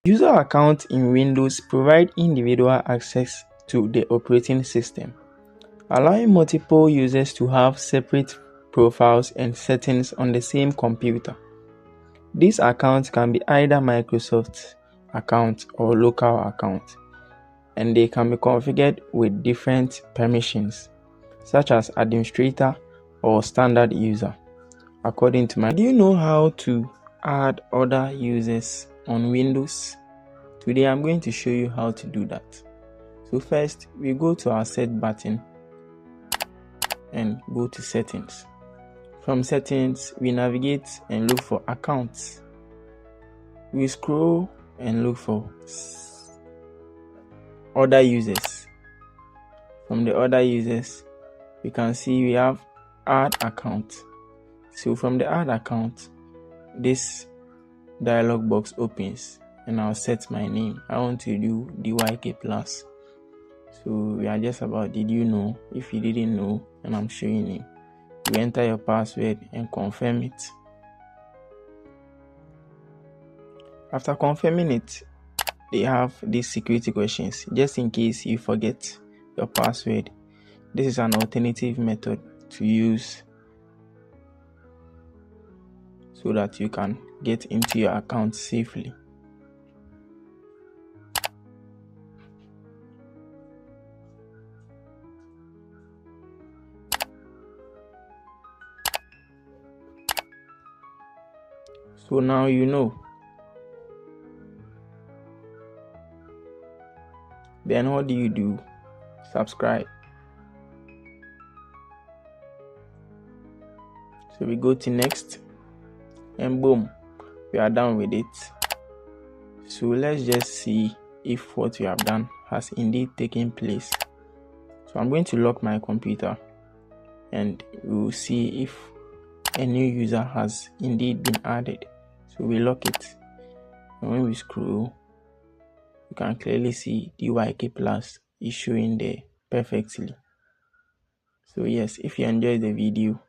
User accounts in Windows provide individual access to the operating system, allowing multiple users to have separate profiles and settings on the same computer. These accounts can be either Microsoft accounts or local accounts, and they can be configured with different permissions, such as administrator or standard user. According to my, do you know how to add other users on Windows? Today I'm going to show you how to do that. So first, we go to our set button and go to settings. From settings, we navigate and look for accounts. We scroll and look for other users. From the other users, we can see we have add account. So from the add account, this dialog box opens and I'll set my name. I want to do DYK Plus. So we are just about did you know. If you didn't know and I'm showing you, you enter your password and confirm it. After confirming it, they have these security questions just in case you forget your password. This is an alternative method to use so that you can get into your account safely. So now you know. Then what do? Subscribe. So we go to next and boom, we are done with it. So let's just see if what we have done has indeed taken place. So I'm going to lock my computer and we will see if a new user has indeed been added. So we lock it, and when we scroll, you can clearly see DYK Plus is showing there perfectly. So yes, if you enjoyed the video,